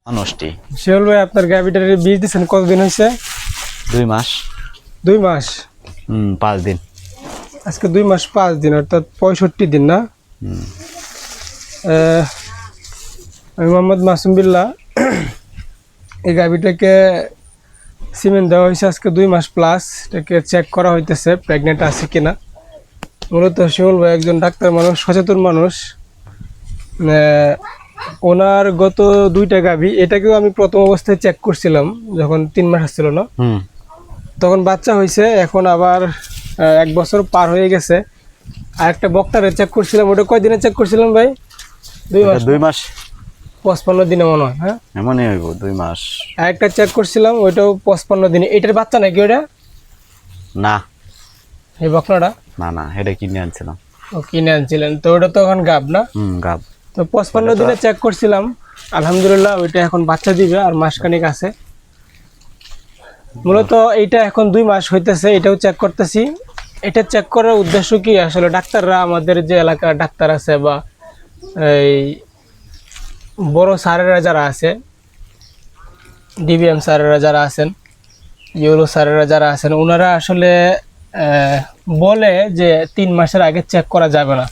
মানুষটি শিওল ভাই, আপনার গাভিটার বীজ দিচ্ছেন কতদিন হয়েছে? 2 মাস। 2 মাস? 5 দিন। আজকে 2 মাস 5 দিন, অর্থাৎ 65 দিন না? আমি মোহাম্মদ মাসুম বিল্লাহ। এই গাভিটাকে সিমেন্ট দেওয়া হয়েছে আজকে 2 মাস প্লাস। এটাকে চেক করা হইতেছে প্রেগনেন্ট আছে কিনা। মূলত শিওল ভাই একজন ডাক্তার মানুষ, সচেতন মানুষ। ওনার গত 2টা গাভি, এটাকেও আমি প্রথম অবস্থায় চেক করছিলাম যখন 3 মাস আসছিল না, তখন বাচ্চা হয়েছে। এখন আবার 1 বছর পার হয়ে গেছে। আর একটা বক্তারে চেক করছিলাম, ওটা কয়দিনে চেক করছিলাম ভাই? 2 মাস। 2 মাস 55 দিনে মনে হয়। হ্যাঁ, এমনই হইব 2 মাস। আর একটা চেক করছিলাম, ওইটাও 55 দিনে। এটার বাচ্চা নাকি ওটা? না, এই বকনাটা না এটা কিনে আনছিলাম। ও কিনে আনছিলেন তো? ওটা তো এখন গাব না? গাব। তো 55 দিনে চেক করছিলাম, আলহামদুলিল্লাহ ওইটা এখন বাচ্চা দিবে আর মাসখানেক আছে। মূলত এইটা এখন 2 মাস হইতেছে, এটাও চেক করতেছি। এটা চেক করার উদ্দেশ্য কি আসলে, ডাক্তাররা, আমাদের যে এলাকার ডাক্তার আছে বা এই বড় স্যারেরা যারা আছে, ডিবিএম স্যারেরা যারা আছেন, ইউরো স্যারেরা যারা আছেন, ওনারা আসলে বলে যে 3 মাসের আগে চেক করা যাবে না।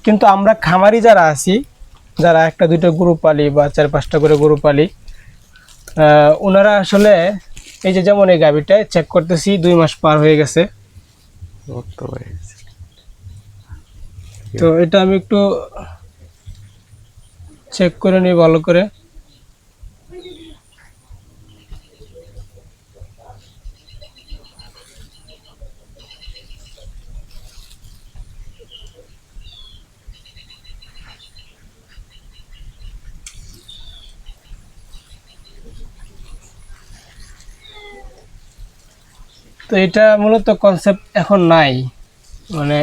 কিন্তু আমরা খামারি যারা আছি, যারা 1-2টা গরু পালি বা 4-5টা করে গরু পালি, ওনারা আসলে এই যে যেমন এই গাভিটায় চেক করতেছি 2 মাস পার হয়ে গেছে। তো এটা আমি একটু চেক করে নিই ভালো করে। তো এটা মূলত কনসেপ্ট এখন নাই, মানে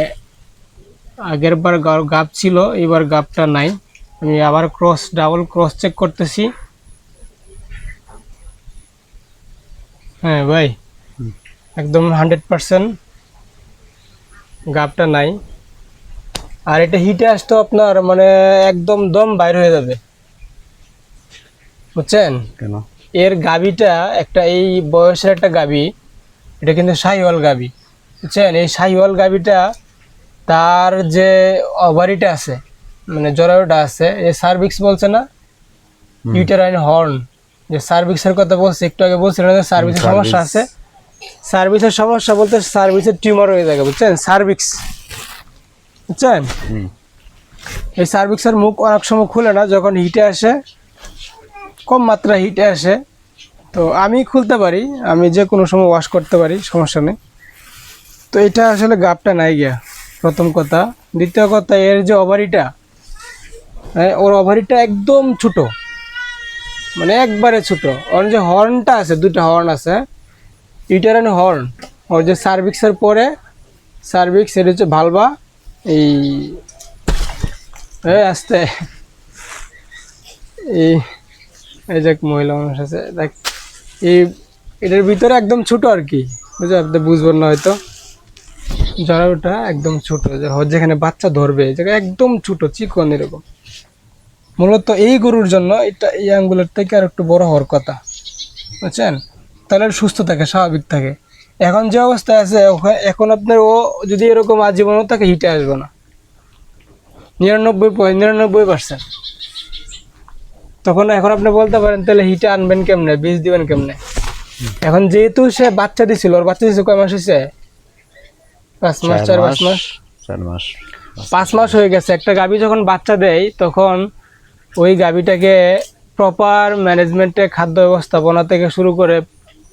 আগের বার গাব ছিল, এবার গাবটা নাই। আমি আবার ডাবল ক্রস চেক করতেছি। হ্যাঁ ভাই, একদম 100% গাবটা নাই। আর এটা হিটে আসতো আপনার, মানে একদম দম বাইর হয়ে যাবে, বুঝছেন? কেন? এর গাবিটা একটা, এই বয়সের একটা গাবি, এটা কিন্তু শাহিওয়াল গাবি, বুঝছেন? এই শাহিওয়াল গাবিটা, তার যে ওভারিটা আছে, মানে জরায়ুটা আছে, এই সার্ভিক্স বলছে না, ইউটেরাইন হর্ন, যে সার্ভিক্সের কথা বলছে একটু আগে, বলছিলেন যে সার্ভিসের সমস্যা আছে। সার্ভিসের সমস্যা বলতে সার্ভিসের টিউমার হয়ে থাকে, বুঝছেন? সার্ভিক্স, বুঝছেন? এই সার্ভিক্সের মুখ অনেক সময় খুলে না যখন হিটে আসে, কম মাত্রা হিটে আসে। তো আমি খুলতে পারি, আমি যে কোনো সময় ওয়াশ করতে পারি, সমস্যা নেই। তো এটা আসলে গাবটা নাই গিয়া, প্রথম কথা। দ্বিতীয় কথা, এর যে ওভারিটা, ওর ওভারিটা একদম ছোট, মানে একবারে ছোট। ওর যে হর্নটা আছে, 2টা হর্ন আছে, ইউটেরাইন হর্ন, ওর যে সার্ভিক্সের পরে সার্ভিক্স, এটা হচ্ছে ভালবা। এই আসতে এই যে মহিলা মানুষ আছে, দেখ, এই এটার ভিতরে একদম ছোট আর কি, বুঝে আপনি বুঝবেন না হয়তো। জরায়ুটা একদম ছোট, যেখানে বাচ্চা ধরবে এই জায়গায় একদম ছোট চিকন এরকম। মূলত এই গরুর জন্য এটা এই আঙ্গুলের থেকে আর একটু বড় হওয়ার কথা, বুঝছেন? তাহলে সুস্থ থাকে, স্বাভাবিক থাকে। এখন যে অবস্থায় আছে, এখন আপনার ও যদি এরকম আজীবনও থাকে, হিটে আসবে না 99.99%। তখন এখন আপনি বলতে পারেন তাহলে হিটে আনবেন কেমনে, বীজ দিবেন কেমনে? এখন যেহেতু সে বাচ্চা দিছিল, ওর বাচ্চা দিচ্ছে কয় মাস হয়েছে? 5 মাস, 4 মাস, 4 মাস, 5 মাস হয়ে গেছে। একটা গাভী যখন বাচ্চা দেয়, তখন ওই গাভীটাকে প্রপার ম্যানেজমেন্টে, খাদ্য ব্যবস্থাপনা থেকে শুরু করে,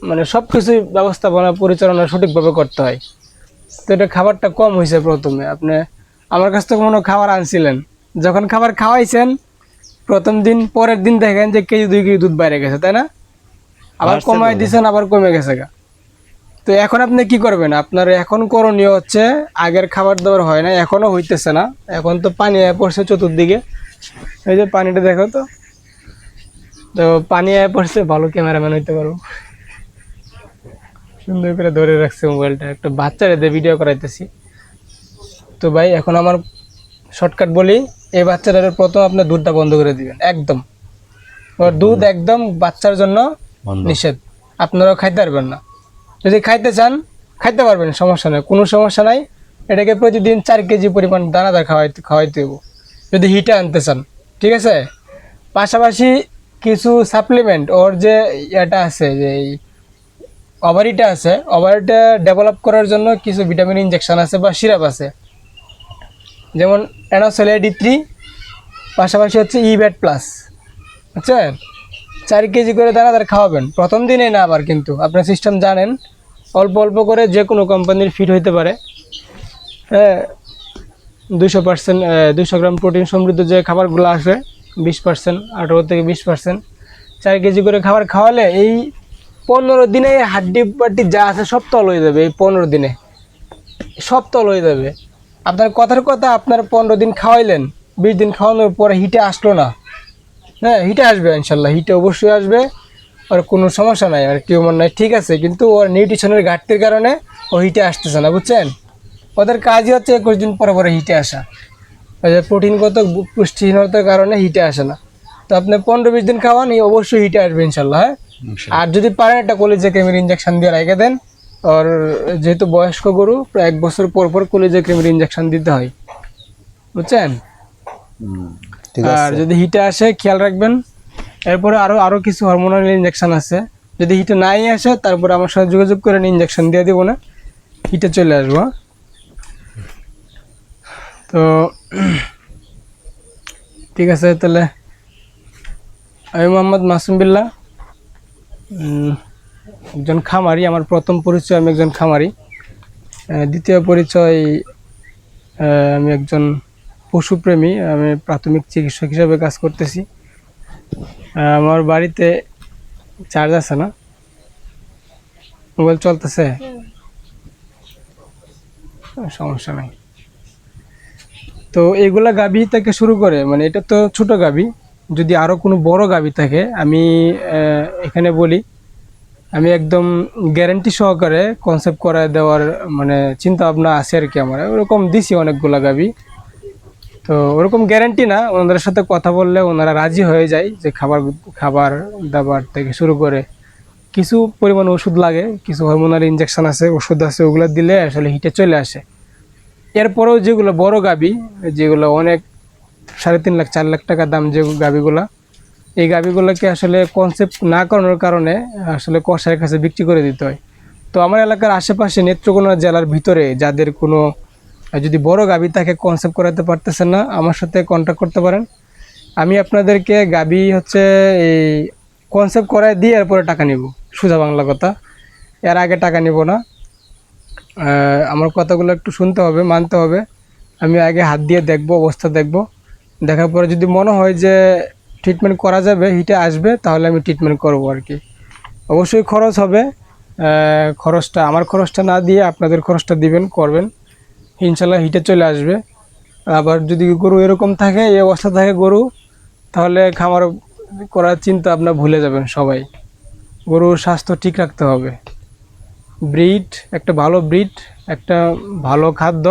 মানে সব কিছুই ব্যবস্থাপনা পরিচালনা সঠিকভাবে করতে হয়। তো এটা খাবারটা কম হয়েছে প্রথমে। আপনি আমার কাছ থেকে কোনো খাবার আনছিলেন, যখন খাবার খাওয়াইছেন প্রথম দিন, পরের দিন দেখেন যে 1-2 কেজি দুধ বাইরে গেছে, তাই না? আবার কমাই দিয়েছেন, আবার কমে গেছে গা। তো এখন আপনি কি করবেন? আপনার এখন করণীয় হচ্ছে, আগের খাবার দাবার হয় না, এখনো হইতেছে না। এখন তো পানি আয় পড়ছে চতুর্দিকে, এই যে পানিটা দেখো তো, তো পানি আয় পড়ছে। ভালো ক্যামেরাম্যান হইতে পারবো, সুন্দর করে ধরে রাখছে মোবাইলটা। একটা বাচ্চারে দিয়ে ভিডিও করাইতেছি। তো ভাই, এখন আমার শর্টকাট বলি, এই বাচ্চাটার প্রথম আপনার দুধটা বন্ধ করে দিবেন একদম। ওর দুধ একদম বাচ্চার জন্য বন্ধ। নিষেধ, আপনারাও খাইতে পারবেন না। যদি খাইতে চান খাইতে পারবেন, সমস্যা নেই, কোনো সমস্যা নাই। এটাকে প্রতিদিন 4 কেজি পরিমাণ দানাদার খাওয়াইতে দেবো যদি হিটে আনতে চান, ঠিক আছে। পাশাপাশি কিছু সাপ্লিমেন্ট, ওর যে এটা আছে, যে ওভারিটা আছে, ওভারিটা ডেভেলপ করার জন্য কিছু ভিটামিন ইনজেকশন আছে বা সিরাপ আছে, যেমন অ্যানাসোল AD3, পাশাপাশি হচ্ছে ইব্যাট প্লাস, বুঝছেন। 4 কেজি করে দানাদার খাওয়াবেন, প্রথম দিনে না আবার, কিন্তু আপনার সিস্টেম জানেন, অল্প অল্প করে যে কোনো কোম্পানির ফিট হইতে পারে। হ্যাঁ, 200% 200 গ্রাম প্রোটিন সমৃদ্ধ যে খাবারগুলো আসে 20%, 18 থেকে 20%, 4 কেজি করে খাবার খাওয়ালে এই 15 দিনে হাড্ডি পাড্ডি যা আছে সব তল হয়ে যাবে। এই 15 দিনে সব তল হয়ে যাবে। আপনার কথার কথা, আপনার 15 দিন খাওয়াইলেন, 20 দিন খাওয়ানোর পরে হিটে আসলো না, হ্যাঁ হিটে আসবে ইনশাল্লাহ, হিটে অবশ্যই আসবে, আর কোনো সমস্যা নাই, আর টিউমার নাই, ঠিক আছে। কিন্তু ওর নিউট্রিশনের ঘাটতির কারণে ও হিটে আসতেছে না, বুঝছেন। ওদের কাজই হচ্ছে 21 দিন পরে পরে হিটে আসা, ওই যে প্রোটিনগত পুষ্টিহীনতার কারণে হিটে আসে না। তো আপনি 15-20 দিন খাওয়ান, এই অবশ্যই হিটে আসবে ইনশাল্লাহ, হ্যাঁ। আর যদি পারেন একটা কলিজা ক্রিমের ইঞ্জেকশন দিয়ে রেখে দেন, আর যেহেতু বয়স্ক গরু প্রায় 1 বছর পর পর কলিজা ক্রিমের ইঞ্জেকশন দিতে হয়, বুঝছেন। ঠিক আর আছে। যদি হিটে আসে খেয়াল রাখবেন। এরপরে আরো কিছু হরমোনাল ইঞ্জেকশন আছে, যদি হিটে নাই আসে তারপরে আমার সাথে যোগাযোগ করে ইঞ্জেকশন দিয়ে দিব, না হিটে চলে আসবো। তো ঠিক আছে, তাহলে আমি মোহাম্মদ মাসুম বিল্লাহ, একজন খামারি। আমার প্রথম পরিচয় আমি একজন খামারি, দ্বিতীয় পরিচয় আমি একজন পশুপ্রেমী, আমি প্রাথমিক চিকিৎসক হিসেবে কাজ করতেছি। আমার বাড়িতে চার্জ আছে না, মোবাইল চলতেছে, সমস্যা নাই। তো এইগুলা গাভী থেকে শুরু করে, মানে এটা তো ছোট গাভী, যদি আরও কোনো বড় গাভী থাকে, আমি এখানে বলি, আমি একদম গ্যারান্টি সহকারে কনসেপ্ট করে দেওয়ার মানে চিন্তা ভাবনা আছে আর কি আমার। ওরকম দিছি অনেকগুলা গাভী, তো ওরকম গ্যারান্টি না, ওনাদের সাথে কথা বললে ওনারা রাজি হয়ে যায় যে খাবার দাবার থেকে শুরু করে কিছু পরিমাণ ওষুধ লাগে, কিছু হরমোনাল ইনজেকশন আছে, ওষুধ আছে, ওগুলো দিলে আসলে হিটে চলে আসে। এরপরেও যেগুলো বড় গাভী, যেগুলো অনেক 3.5 লাখ 4 লাখ টাকা দাম, যে গাভীগুলা, এই গাভীগুলোকে আসলে কনসেপ্ট না করানোর কারণে আসলে কসাইয়ের কাছে বিক্রি করে দিতে হয়। তো আমার এলাকার আশেপাশে নেত্রকোনা জেলার ভিতরে যাদের কোনো যদি বড় গাভী থাকে, কনসেপ্ট করাতে পারতেছেন না, আমার সাথে কন্ট্যাক্ট করতে পারেন। আমি আপনাদেরকে গাভী হচ্ছে এই কনসেপ্ট করায় দিয়ে এরপরে টাকা নিব, সোজা বাংলা কথা, এর আগে টাকা নিব না। আমার কথাগুলো একটু শুনতে হবে, মানতে হবে। আমি আগে হাত দিয়ে দেখব, অবস্থা দেখব, দেখার পরে যদি মনে হয় যে ট্রিটমেন্ট করা যাবে, হিটে আসবে, তাহলে আমি ট্রিটমেন্ট করব আর কি। অবশ্যই খরচ হবে, খরচটা আমার খরচটা না দিয়ে আপনাদের খরচটা দিবেন, করবেন, ইনশাল্লাহ হিটে চলে আসবে। আবার যদি গরু এরকম থাকে, এই অবস্থা থাকে গরু, তাহলে খামার করার চিন্তা আপনার ভুলে যাবেন সবাই। গরুর স্বাস্থ্য ঠিক রাখতে হবে, ব্রিড, একটা ভালো ব্রিড, একটা ভালো খাদ্য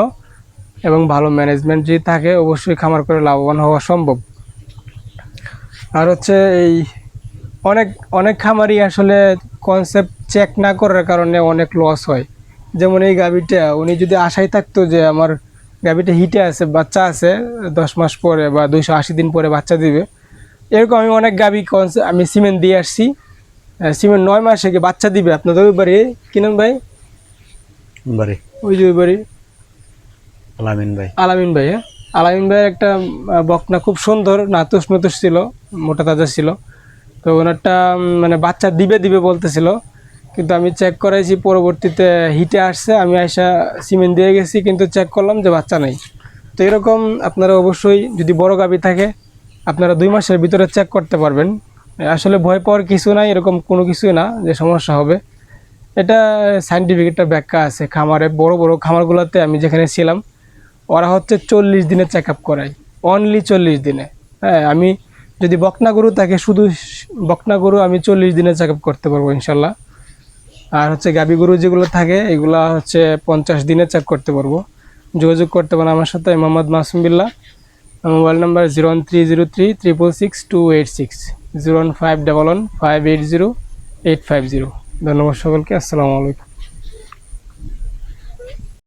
এবং ভালো ম্যানেজমেন্ট যদি থাকে, অবশ্যই খামার করে লাভবান হওয়া সম্ভব। আর হচ্ছে এই অনেক অনেক খামারই আসলে কনসেপ্ট চেক না করার কারণে অনেক লস হয়। যেমন এই গাভীটা, উনি যদি আশায় থাকতো যে আমার গাভীটা হিটে আছে, বাচ্চা আছে, 10 মাস পরে বা 280 দিন পরে বাচ্চা দিবে, এরকম আমি অনেক গাভী আমি সিমেন্ট দিয়ে আসছি, সিমেন্ট 9 মাসে কি বাচ্চা দিবে আপনাদের ওই বাড়ি, কিনেন ভাই বাড়ি ওই যে ওই বাড়ি আলামিন ভাই। আলামিন ভাই, হ্যাঁ, আলামিন ভাইয়ের একটা বকনা খুব সুন্দর, নাতুস নতুস ছিল, মোটা তাজা ছিল। তো ওনারটা মানে বাচ্চা দিবে বলতেছিল, কিন্তু আমি চেক করাইছি, পরবর্তীতে হিটে আসছে, আমি আইসা সিমেন্ট দিয়ে গেছি, কিন্তু চেক করলাম যে বাচ্চা নেই। তো এরকম আপনারা অবশ্যই যদি বড় গাভী থাকে, আপনারা 2 মাসের ভিতরে চেক করতে পারবেন। আসলে ভয় পাওয়ার কিছু নাই, এরকম কোনো কিছুই না যে সমস্যা হবে। এটা সায়েন্টিফিক একটা ব্যাখ্যা আছে। খামারে বড় বড় খামারগুলোতে আমি যেখানে ছিলাম, ওরা হচ্ছে 40 দিনে চেক আপ করায়, অনলি 40 দিনে। হ্যাঁ, আমি যদি বকনা গরু থাকে, শুধু বকনা গরু আমি 40 দিনে চেক আপ করতে পারবো ইনশাল্লাহ। আর হচ্ছে গাভী গরু যেগুলো থাকে, এগুলা হচ্ছে 50 দিনে চেক করতে পারবো। যোগাযোগ করতে পারেন আমার সাথে, মোহাম্মদ মাসুম বিল্লাহ। Mobile number 01303 666 286, 01511580850। ধন্যবাদ সকলকে, আসসালামু আলাইকুম।